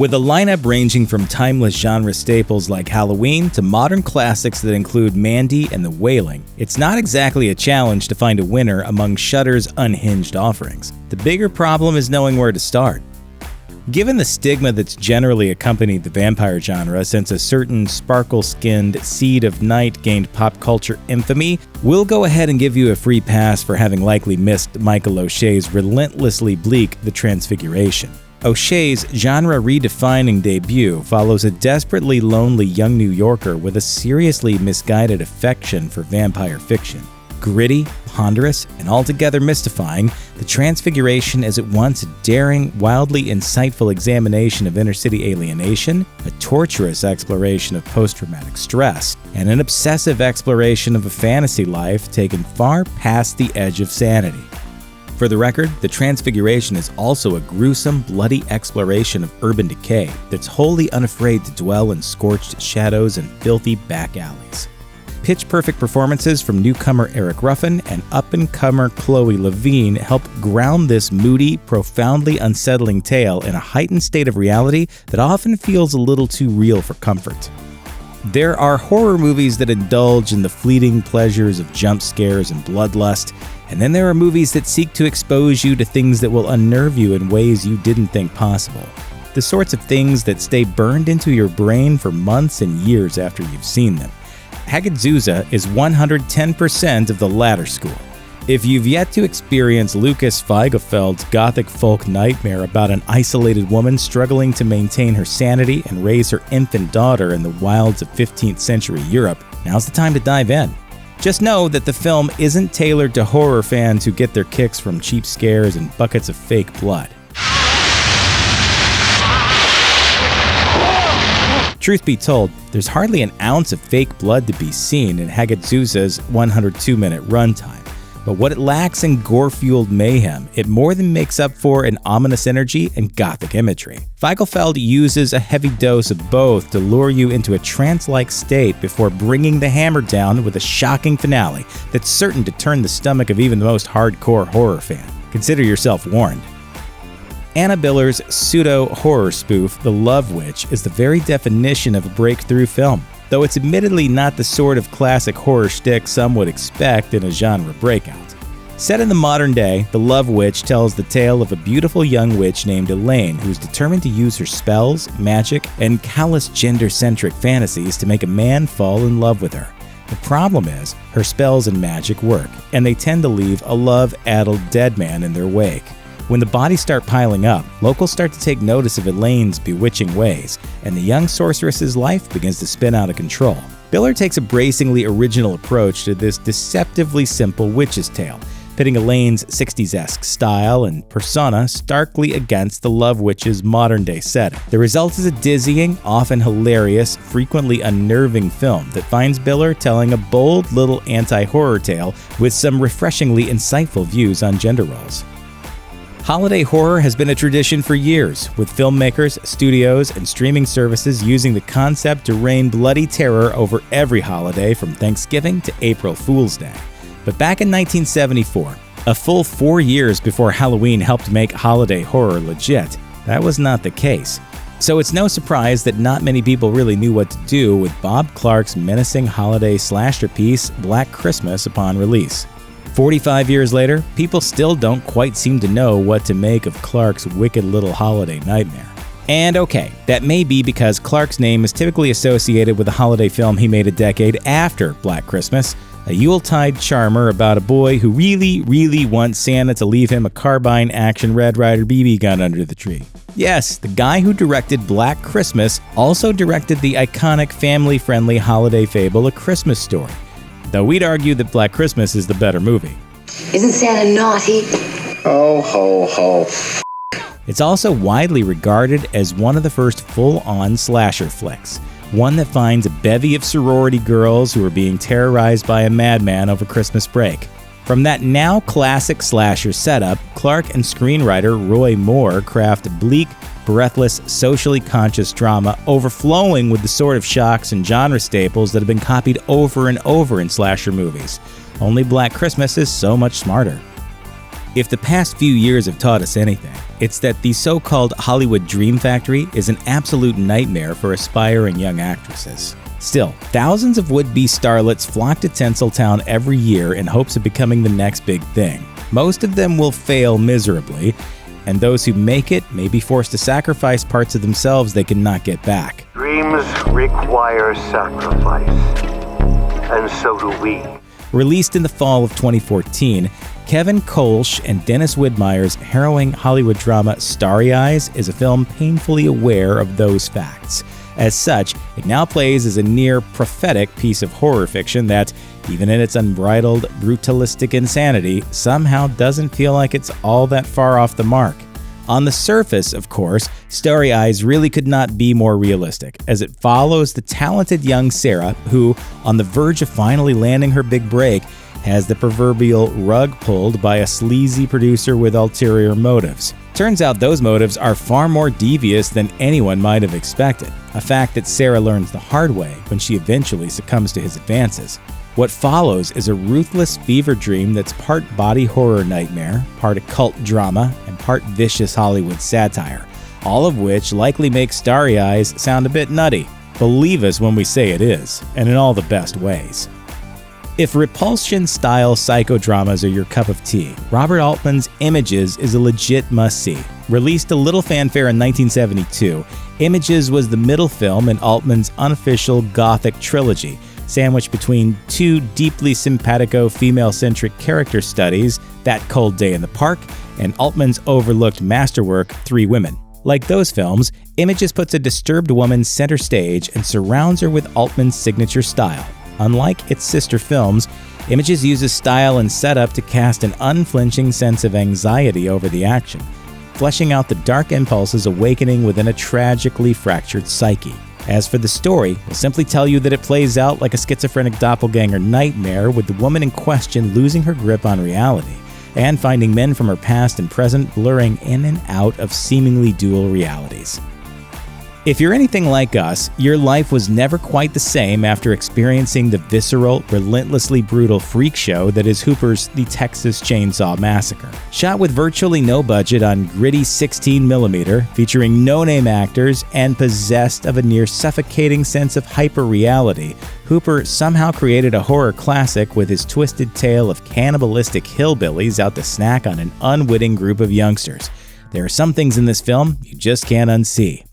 With a lineup ranging from timeless genre staples like Halloween to modern classics that include Mandy and The Wailing, it's not exactly a challenge to find a winner among Shudder's unhinged offerings. The bigger problem is knowing where to start. Given the stigma that's generally accompanied the vampire genre since a certain sparkle-skinned seed of night gained pop culture infamy, we'll go ahead and give you a free pass for having likely missed Michael O'Shea's relentlessly bleak The Transfiguration. O'Shea's genre-redefining debut follows a desperately lonely young New Yorker with a seriously misguided affection for vampire fiction. Gritty, ponderous, and altogether mystifying, The Transfiguration is at once a daring, wildly insightful examination of inner-city alienation, a torturous exploration of post-traumatic stress, and an obsessive exploration of a fantasy life taken far past the edge of sanity. For the record, The Transfiguration is also a gruesome, bloody exploration of urban decay that's wholly unafraid to dwell in scorched shadows and filthy back alleys. Pitch-perfect performances from newcomer Eric Ruffin and up-and-comer Chloe Levine help ground this moody, profoundly unsettling tale in a heightened state of reality that often feels a little too real for comfort. There are horror movies that indulge in the fleeting pleasures of jump scares and bloodlust, and then there are movies that seek to expose you to things that will unnerve you in ways you didn't think possible. The sorts of things that stay burned into your brain for months and years after you've seen them. Hagazussa is 110% of the latter school. If you've yet to experience Lucas Feigelfeld's gothic folk nightmare about an isolated woman struggling to maintain her sanity and raise her infant daughter in the wilds of 15th century Europe, now's the time to dive in. Just know that the film isn't tailored to horror fans who get their kicks from cheap scares and buckets of fake blood. Truth be told, there's hardly an ounce of fake blood to be seen in Hagazussa's 102-minute runtime. But what it lacks in gore-fueled mayhem, it more than makes up for in ominous energy and gothic imagery. Feigelfeld uses a heavy dose of both to lure you into a trance-like state before bringing the hammer down with a shocking finale that's certain to turn the stomach of even the most hardcore horror fan. Consider yourself warned. Anna Biller's pseudo-horror spoof, The Love Witch, is the very definition of a breakthrough film, though it's admittedly not the sort of classic horror shtick some would expect in a genre breakout. Set in the modern day, The Love Witch tells the tale of a beautiful young witch named Elaine who's determined to use her spells, magic, and callous gender-centric fantasies to make a man fall in love with her. The problem is, her spells and magic work, and they tend to leave a love-addled dead man in their wake. When the bodies start piling up, locals start to take notice of Elaine's bewitching ways, and the young sorceress's life begins to spin out of control. Biller takes a bracingly original approach to this deceptively simple witch's tale, pitting Elaine's 60s-esque style and persona starkly against the Love Witch's modern-day setting. The result is a dizzying, often hilarious, frequently unnerving film that finds Biller telling a bold little anti-horror tale with some refreshingly insightful views on gender roles. Holiday horror has been a tradition for years, with filmmakers, studios, and streaming services using the concept to rain bloody terror over every holiday from Thanksgiving to April Fool's Day. But back in 1974, a full 4 years before Halloween helped make holiday horror legit, that was not the case. So it's no surprise that not many people really knew what to do with Bob Clark's menacing holiday slasher piece, Black Christmas, upon release. 45 years later, people still don't quite seem to know what to make of Clark's wicked little holiday nightmare. And okay, that may be because Clark's name is typically associated with a holiday film he made a decade after Black Christmas, a Yuletide charmer about a boy who really wants Santa to leave him a carbine-action Red Ryder BB gun under the tree. Yes, the guy who directed Black Christmas also directed the iconic family-friendly holiday fable A Christmas Story, though we'd argue that Black Christmas is the better movie. Isn't Santa naughty? Oh, ho, ho. It's also widely regarded as one of the first full-on slasher flicks, one that finds a bevy of sorority girls who are being terrorized by a madman over Christmas break. From that now classic slasher setup, Clark and screenwriter Roy Moore craft a bleak, breathless, socially conscious drama overflowing with the sort of shocks and genre staples that have been copied over and over in slasher movies. Only Black Christmas is so much smarter. If the past few years have taught us anything, it's that the so-called Hollywood Dream Factory is an absolute nightmare for aspiring young actresses. Still, thousands of would-be starlets flock to Tinseltown every year in hopes of becoming the next big thing. Most of them will fail miserably, and those who make it may be forced to sacrifice parts of themselves they cannot get back. Dreams require sacrifice, and so do we. Released in the fall of 2014, Kevin Kolsch and Dennis Widmeyer's harrowing Hollywood drama Starry Eyes is a film painfully aware of those facts. As such, it now plays as a near prophetic piece of horror fiction that, even in its unbridled, brutalistic insanity, somehow doesn't feel like it's all that far off the mark. On the surface, of course, Starry Eyes really could not be more realistic, as it follows the talented young Sarah who, on the verge of finally landing her big break, has the proverbial rug pulled by a sleazy producer with ulterior motives. Turns out those motives are far more devious than anyone might have expected, a fact that Sarah learns the hard way when she eventually succumbs to his advances. What follows is a ruthless fever dream that's part body horror nightmare, part occult drama, and part vicious Hollywood satire, all of which likely makes Starry Eyes sound a bit nutty. Believe us when we say it is, and in all the best ways. If repulsion-style psychodramas are your cup of tea, Robert Altman's Images is a legit must-see. Released a little fanfare in 1972, Images was the middle film in Altman's unofficial Gothic trilogy, sandwiched between two deeply simpatico female-centric character studies, That Cold Day in the Park, and Altman's overlooked masterwork, Three Women. Like those films, Images puts a disturbed woman center stage and surrounds her with Altman's signature style. Unlike its sister films, Images uses style and setup to cast an unflinching sense of anxiety over the action, fleshing out the dark impulses awakening within a tragically fractured psyche. As for the story, we'll simply tell you that it plays out like a schizophrenic doppelganger nightmare, with the woman in question losing her grip on reality and finding men from her past and present blurring in and out of seemingly dual realities. If you're anything like us, your life was never quite the same after experiencing the visceral, relentlessly brutal freak show that is Hooper's The Texas Chainsaw Massacre. Shot with virtually no budget on gritty 16mm, featuring no-name actors, and possessed of a near suffocating sense of hyper-reality, Hooper somehow created a horror classic with his twisted tale of cannibalistic hillbillies out to snack on an unwitting group of youngsters. There are some things in this film you just can't unsee.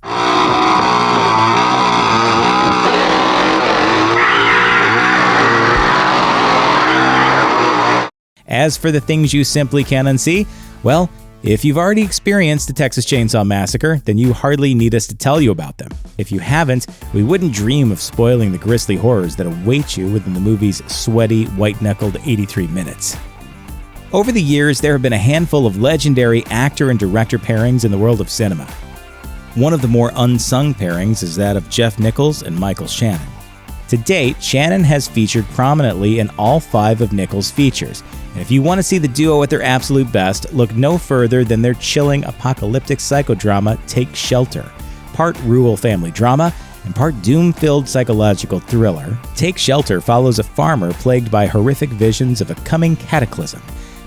As for the things you simply can't unsee, well, if you've already experienced the Texas Chainsaw Massacre, then you hardly need us to tell you about them. If you haven't, we wouldn't dream of spoiling the grisly horrors that await you within the movie's sweaty, white-knuckled 83 minutes. Over the years, there have been a handful of legendary actor and director pairings in the world of cinema. One of the more unsung pairings is that of Jeff Nichols and Michael Shannon. To date, Shannon has featured prominently in all 5 of Nichols' features, and if you want to see the duo at their absolute best, look no further than their chilling apocalyptic psychodrama Take Shelter. Part rural family drama and part doom-filled psychological thriller, Take Shelter follows a farmer plagued by horrific visions of a coming cataclysm.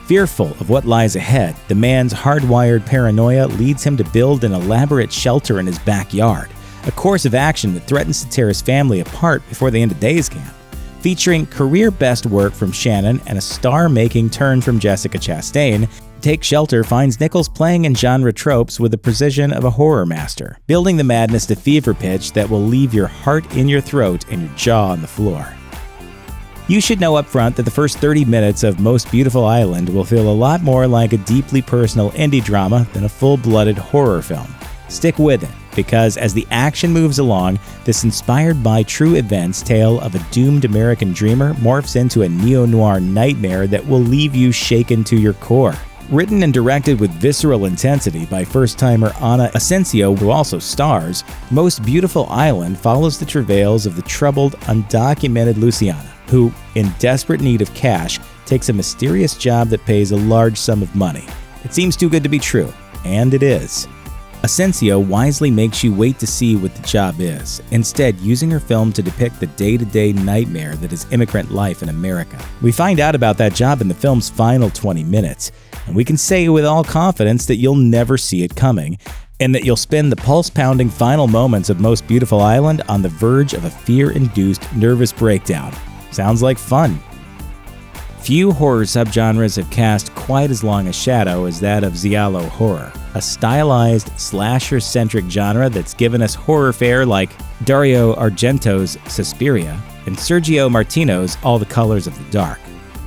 Fearful of what lies ahead, the man's hardwired paranoia leads him to build an elaborate shelter in his backyard, a course of action that threatens to tear his family apart before the end of days camp. Featuring career-best work from Shannon and a star-making turn from Jessica Chastain, Take Shelter finds Nichols playing in genre tropes with the precision of a horror master, building the madness to fever pitch that will leave your heart in your throat and your jaw on the floor. You should know up front that the first 30 minutes of Most Beautiful Island will feel a lot more like a deeply personal indie drama than a full-blooded horror film. Stick with it, because as the action moves along, this inspired by true events tale of a doomed American dreamer morphs into a neo-noir nightmare that will leave you shaken to your core. Written and directed with visceral intensity by first-timer Ana Asensio, who also stars, Most Beautiful Island follows the travails of the troubled, undocumented Luciana, who, in desperate need of cash, takes a mysterious job that pays a large sum of money. It seems too good to be true, and it is. Asensio wisely makes you wait to see what the job is, instead using her film to depict the day-to-day nightmare that is immigrant life in America. We find out about that job in the film's final 20 minutes, and we can say with all confidence that you'll never see it coming, and that you'll spend the pulse-pounding final moments of Most Beautiful Island on the verge of a fear-induced nervous breakdown. Sounds like fun. Few horror subgenres have cast quite as long a shadow as that of giallo horror, a stylized, slasher-centric genre that's given us horror fare like Dario Argento's Suspiria and Sergio Martino's All the Colors of the Dark.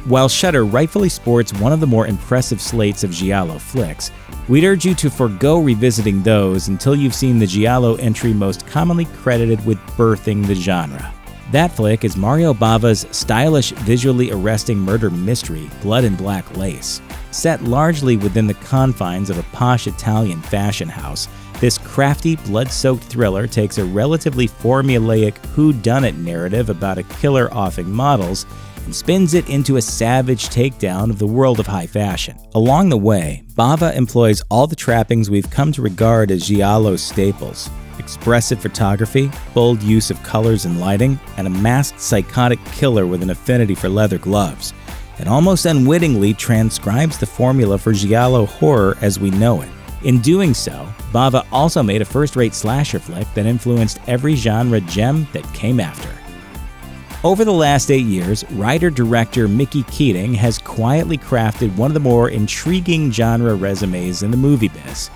While Shudder rightfully sports one of the more impressive slates of giallo flicks, we'd urge you to forego revisiting those until you've seen the giallo entry most commonly credited with birthing the genre. That flick is Mario Bava's stylish, visually arresting murder mystery, Blood and Black Lace. Set largely within the confines of a posh Italian fashion house, this crafty, blood-soaked thriller takes a relatively formulaic whodunit narrative about a killer offing models and spins it into a savage takedown of the world of high fashion. Along the way, Bava employs all the trappings we've come to regard as giallo staples: expressive photography, bold use of colors and lighting, and a masked psychotic killer with an affinity for leather gloves. It almost unwittingly transcribes the formula for giallo horror as we know it. In doing so, Bava also made a first-rate slasher flick that influenced every genre gem that came after. Over the last 8 years, writer-director Mickey Keating has quietly crafted one of the more intriguing genre resumes in the movie biz.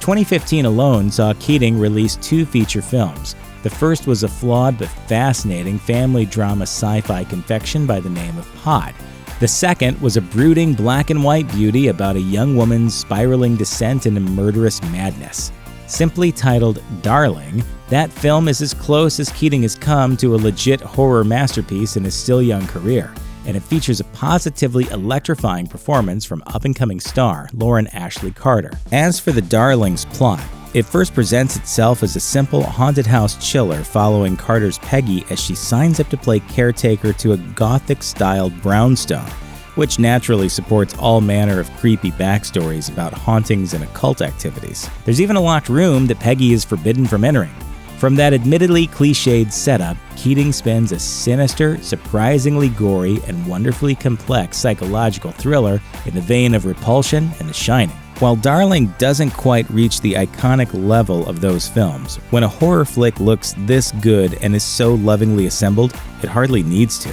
2015 alone saw Keating release 2 feature films. The first was a flawed but fascinating family drama sci-fi confection by the name of Pod. The second was a brooding black and white beauty about a young woman's spiraling descent into murderous madness. Simply titled Darling, that film is as close as Keating has come to a legit horror masterpiece in his still young career, and it features a positively electrifying performance from up-and-coming star Lauren Ashley Carter. As for the Darling's plot, it first presents itself as a simple haunted house chiller following Carter's Peggy as she signs up to play caretaker to a gothic-styled brownstone, which naturally supports all manner of creepy backstories about hauntings and occult activities. There's even a locked room that Peggy is forbidden from entering. From that admittedly cliched setup, Keating spins a sinister, surprisingly gory, and wonderfully complex psychological thriller in the vein of Repulsion and The Shining. While Darling doesn't quite reach the iconic level of those films, when a horror flick looks this good and is so lovingly assembled, it hardly needs to.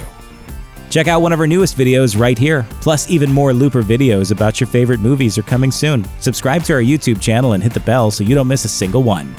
Check out one of our newest videos right here. Plus, even more Looper videos about your favorite movies are coming soon. Subscribe to our YouTube channel and hit the bell so you don't miss a single one.